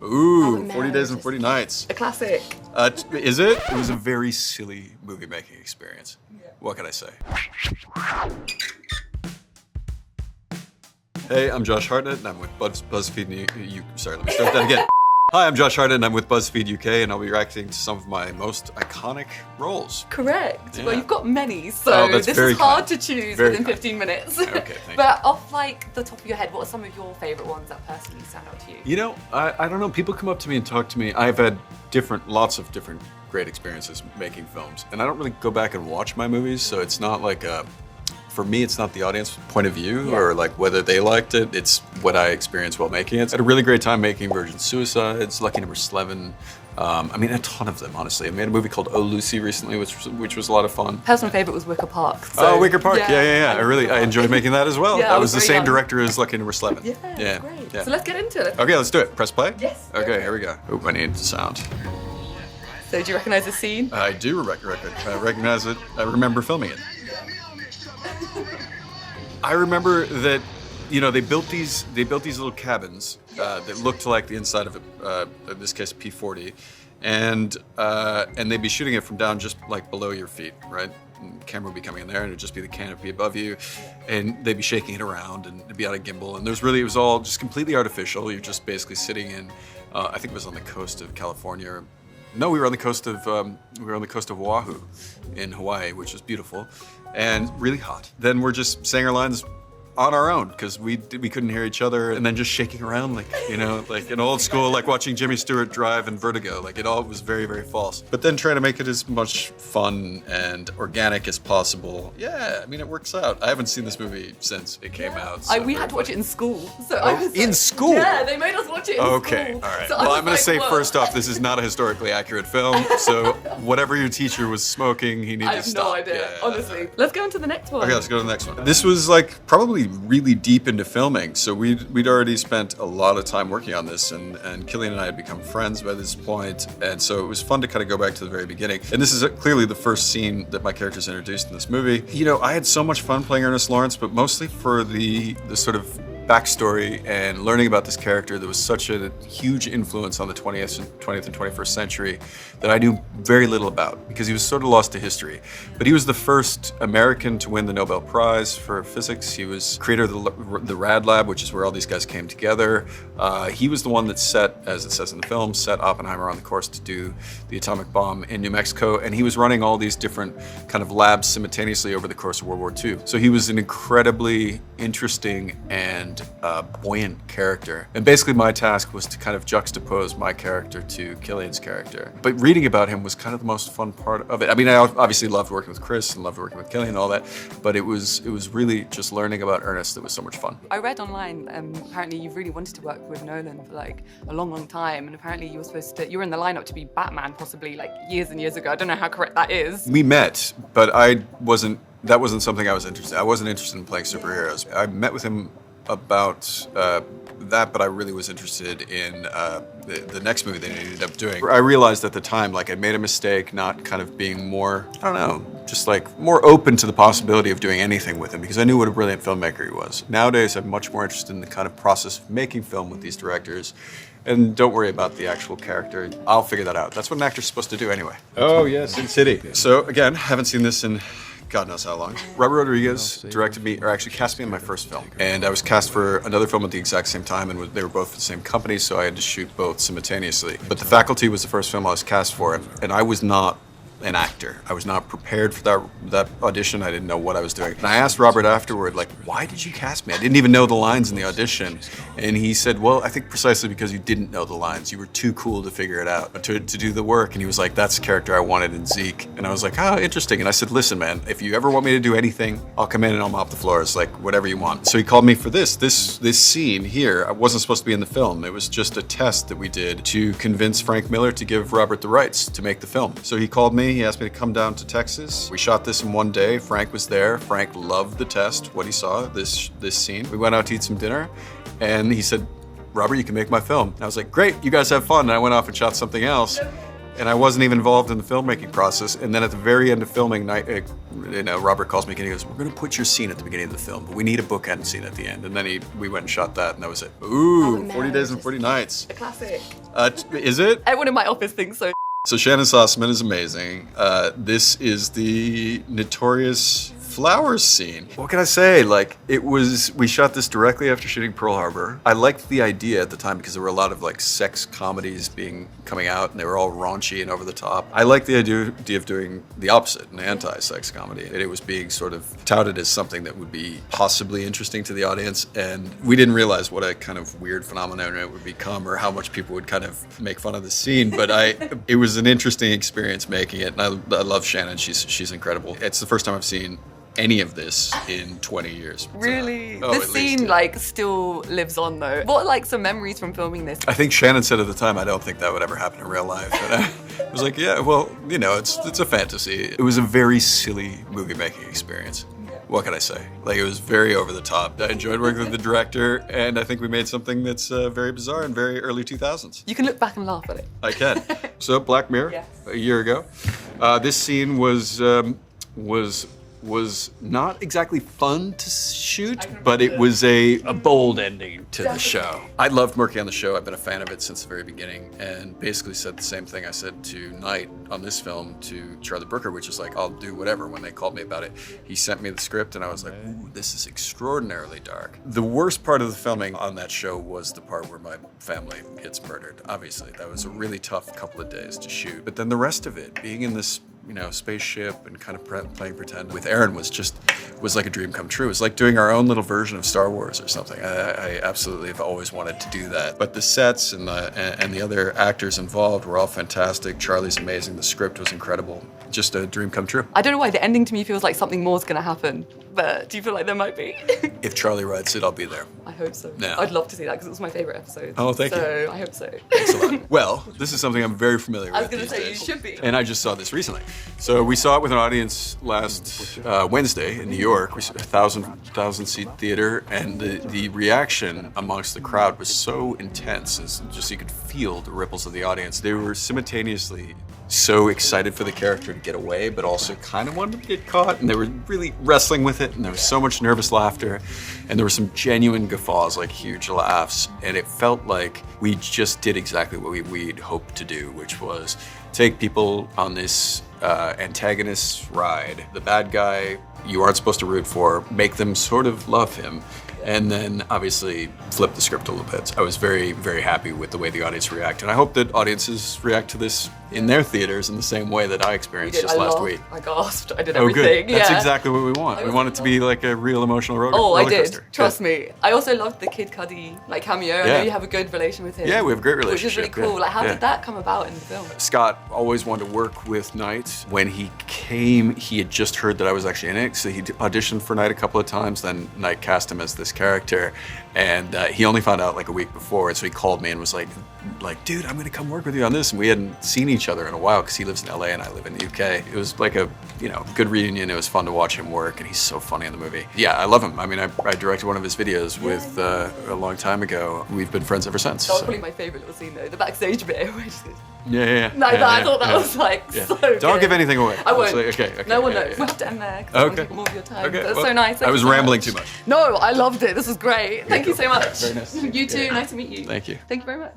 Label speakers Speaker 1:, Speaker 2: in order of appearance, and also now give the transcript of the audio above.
Speaker 1: Ooh, 40 Days and 40 Nights.
Speaker 2: A classic.
Speaker 1: Is it? It was a very silly movie-making experience.
Speaker 2: Yeah.
Speaker 1: What can I say? Hey, I'm Josh Hartnett, and I'm with BuzzFeed Sorry, let me start that again. Hi, I'm Josh Hartnett, and I'm with BuzzFeed UK, and I'll be reacting to some of my most iconic roles.
Speaker 2: Correct.
Speaker 1: Yeah.
Speaker 2: Well, you've got many, so this is hard to choose within 15 minutes.
Speaker 1: Okay, thank you.
Speaker 2: But off like the top of your head, what are some of your favourite ones that personally stand out to you?
Speaker 1: You know, I don't know. People come up to me and talk to me. I've had lots of different great experiences making films, and I don't really go back and watch my movies, so it's not like for me, it's not the audience point of view or like whether they liked it. It's what I experienced while making it. I had a really great time making Virgin Suicides, Lucky Number Slevin. I mean, a ton of them, honestly. I made a movie called Oh Lucy recently, which was a lot of fun.
Speaker 2: Personal favourite was Wicker Park. So,
Speaker 1: Wicker Park, yeah. I enjoyed making that as well.
Speaker 2: Yeah,
Speaker 1: that was the same director as Lucky Number Slevin.
Speaker 2: Yeah, great. Yeah. So let's get into it.
Speaker 1: Okay, let's do it. Press play?
Speaker 2: Yes.
Speaker 1: Okay, here we go. Oh, I need sound.
Speaker 2: So do you recognise the scene?
Speaker 1: I do recognize it. I remember filming it. I remember that, you know, they built these little cabins that looked like the inside of in this case, a P-40, and they'd be shooting it from down just like below your feet, right? And the camera would be coming in there, and it'd just be the canopy above you, and they'd be shaking it around, and it'd be on a gimbal, and it was all just completely artificial. You're just basically sitting in, I think it was on the coast of California. No, we were on the coast of Oahu, in Hawaii, which was beautiful and really hot. Then we're just saying our lines on our own because we couldn't hear each other, and then just shaking around like, you know, like an old school, like watching Jimmy Stewart drive in Vertigo. Like it all was very, very false. But then trying to make it as much fun and organic as possible. Yeah, I mean, it works out. I haven't seen this movie since it came out. So
Speaker 2: we had to watch it in school. So
Speaker 1: in school?
Speaker 2: Yeah, they made us watch it in school.
Speaker 1: Okay, all right.
Speaker 2: So
Speaker 1: well, I'm going to say
Speaker 2: whoa.
Speaker 1: first off, this is not a historically accurate film. So whatever your teacher was smoking, he needed to stop.
Speaker 2: I have no idea,
Speaker 1: Yeah.
Speaker 2: honestly. Let's go into the next one.
Speaker 1: Okay, let's go to the next one. This was like probably really deep into filming, so we'd already spent a lot of time working on this, and Killian and I had become friends by this point, and so it was fun to kind of go back to the very beginning. And this is clearly the first scene that my character's introduced in this movie. You know, I had so much fun playing Ernest Lawrence, but mostly for the sort of backstory and learning about this character that was such a huge influence on the 20th and 21st century that I knew very little about because he was sort of lost to history. But he was the first American to win the Nobel Prize for physics. He was creator of the Rad Lab, which is where all these guys came together. He was the one that set, as it says in the film, set Oppenheimer on the course to do the atomic bomb in New Mexico, and he was running all these different kind of labs simultaneously over the course of World War II. So he was an incredibly interesting and buoyant character. And basically my task was to kind of juxtapose my character to Killian's character. But reading about him was kind of the most fun part of it. I mean, I obviously loved working with Chris and loved working with Killian and all that, but it was really just learning about Ernest that was so much fun.
Speaker 2: I read online, apparently you've really wanted to work with Nolan for like a long, long time, and apparently you were in the lineup to be Batman possibly like years and years ago. I don't know how correct that is.
Speaker 1: We met, but that wasn't something I was interested in. I wasn't interested in playing superheroes. I met with him about that, but I really was interested in the next movie that he ended up doing. I realized at the time, like, I made a mistake not kind of being more, I don't know, just like more open to the possibility of doing anything with him because I knew what a brilliant filmmaker he was. Nowadays, I'm much more interested in the kind of process of making film with these directors. And don't worry about the actual character. I'll figure that out. That's what an actor's supposed to do anyway. Oh, yes, Sin City. So again, haven't seen this in God knows how long. Robert Rodriguez directed me, or actually cast me in my first film. And I was cast for another film at the exact same time, and they were both the same company, so I had to shoot both simultaneously. But The Faculty was the first film I was cast for, and I was not an actor. I was not prepared for that audition. I didn't know what I was doing. And I asked Robert afterward, like, why did you cast me? I didn't even know the lines in the audition. And he said, well, I think precisely because you didn't know the lines. You were too cool to figure it out, to do the work. And he was like, that's the character I wanted in Zeke. And I was like, oh, interesting. And I said, listen, man, if you ever want me to do anything, I'll come in and I'll mop the floors, like whatever you want. So he called me for this scene here. I wasn't supposed to be in the film. It was just a test that we did to convince Frank Miller to give Robert the rights to make the film. So he called me. He asked me to come down to Texas. We shot this in one day. Frank was there. Frank loved the test, what he saw, this scene. We went out to eat some dinner, and he said, Robert, you can make my film. And I was like, great, you guys have fun. And I went off and shot something else. and I wasn't even involved in the filmmaking process. And then at the very end of filming, Robert calls me and he goes, "We're going to put your scene at the beginning of the film, but we need a bookend scene at the end." And then we went and shot that, and that was it. Ooh, 40 Days and 40 Nights.
Speaker 2: A classic.
Speaker 1: Is it?
Speaker 2: Everyone in my office thinks so.
Speaker 1: So Shannon Sossaman is amazing. This is the notorious flowers scene. What can I say? Like, we shot this directly after shooting Pearl Harbor. I liked the idea at the time because there were a lot of like sex comedies coming out, and they were all raunchy and over the top. I liked the idea of doing the opposite, an anti-sex comedy. It was being sort of touted as something that would be possibly interesting to the audience, and we didn't realize what a kind of weird phenomenon it would become or how much people would kind of make fun of the scene. But it was an interesting experience making it, and I love Shannon. She's incredible. It's the first time I've seen any of this in 20 years.
Speaker 2: Really?
Speaker 1: Oh,
Speaker 2: this scene like still lives on though. What are like some memories from filming this?
Speaker 1: I think Shannon said at the time, I don't think that would ever happen in real life. And I was like, yeah, well, it's a fantasy. It was a very silly movie making experience. What can I say? Like, it was very over the top. I enjoyed working with the director, and I think we made something that's very bizarre and very early 2000s.
Speaker 2: You can look back and laugh at it.
Speaker 1: I can. So Black Mirror,
Speaker 2: Yes.
Speaker 1: a year ago. This scene was not exactly fun to shoot, but it was a bold ending to the show. I loved working on the show. I've been a fan of it since the very beginning, and basically said the same thing I said to Knight on this film to Charlie Brooker, which is like, I'll do whatever. When they called me about it, he sent me the script, and I was like, ooh, this is extraordinarily dark. The worst part of the filming on that show was the part where my family gets murdered. Obviously, that was a really tough couple of days to shoot. But then the rest of it, being in this spaceship and kind of playing pretend with Aaron was like a dream come true. It was like doing our own little version of Star Wars or something. I absolutely have always wanted to do that. But the sets and the other actors involved were all fantastic. Charlie's amazing. The script was incredible. Just a dream come true.
Speaker 2: I don't know why the ending to me feels like something more is going to happen, but do you feel like there might be?
Speaker 1: If Charlie writes it, I'll be there.
Speaker 2: I hope so.
Speaker 1: Yeah.
Speaker 2: I'd love to see that because it was my favorite episode.
Speaker 1: Oh, thank you.
Speaker 2: So I hope so.
Speaker 1: Thanks a lot. Well, this is something I'm very familiar with.
Speaker 2: I was going to
Speaker 1: these
Speaker 2: say,
Speaker 1: days.
Speaker 2: you should be.
Speaker 1: And I just saw this recently. So we saw it with an audience last Wednesday in New York. We saw a 1,000 seat theater, and the reaction amongst the crowd was so intense. It's just you could feel the ripples of the audience. They were simultaneously so excited for the character to get away, but also kind of wanted to get caught, and they were really wrestling with it, and there was so much nervous laughter, and there were some genuine guffaws, like huge laughs, and it felt like we just did exactly what we'd hoped to do, which was take people on this antagonist ride. The bad guy you aren't supposed to root for, make them sort of love him, and then obviously flip the script a little bit. I was very, very happy with the way the audience reacted. And I hope that audiences react to this in their theaters in the same way that I experienced just last week.
Speaker 2: I gasped. I did
Speaker 1: Oh,
Speaker 2: everything.
Speaker 1: good. That's
Speaker 2: yeah.
Speaker 1: exactly what we want. We want it to be like a real emotional roller
Speaker 2: Oh, I
Speaker 1: coaster.
Speaker 2: did. Trust me. I also loved the Kid Cudi cameo. I know you have a good relation with him.
Speaker 1: Yeah, we have a great
Speaker 2: Which is really
Speaker 1: relationship.
Speaker 2: cool.
Speaker 1: Yeah.
Speaker 2: Like, how
Speaker 1: Yeah.
Speaker 2: did that come about in the film?
Speaker 1: Scott always wanted to work with Knight. When he came, he had just heard that I was actually in it, so he auditioned for Knight a couple of times. Then Knight cast him as this character, and he only found out like a week before, and so he called me and was like, dude, I'm gonna come work with you on this. And we hadn't seen each other in a while because he lives in LA and I live in the UK. It was like a good reunion. It was fun to watch him work, and he's so funny in the movie. Yeah, I love him. I mean, I directed one of his videos with a long time ago. We've been friends ever since.
Speaker 2: That was
Speaker 1: so.
Speaker 2: probably my favourite little scene though, the backstage bit. Where he just goes,
Speaker 1: Yeah.
Speaker 2: I thought that was like so good.
Speaker 1: Don't give anything away.
Speaker 2: I won't.
Speaker 1: It's like, okay.
Speaker 2: No one
Speaker 1: yeah,
Speaker 2: knows.
Speaker 1: yeah.
Speaker 2: We'll have to end there because I want to
Speaker 1: Okay.
Speaker 2: take more of your time.
Speaker 1: Okay,
Speaker 2: That's
Speaker 1: well,
Speaker 2: so nice. Thank
Speaker 1: I was
Speaker 2: you so
Speaker 1: rambling
Speaker 2: much.
Speaker 1: too much.
Speaker 2: No, I loved it. This was great. Thank you so much.
Speaker 1: Very nice.
Speaker 2: You too. Nice to meet you.
Speaker 1: Thank you.
Speaker 2: Thank you very much.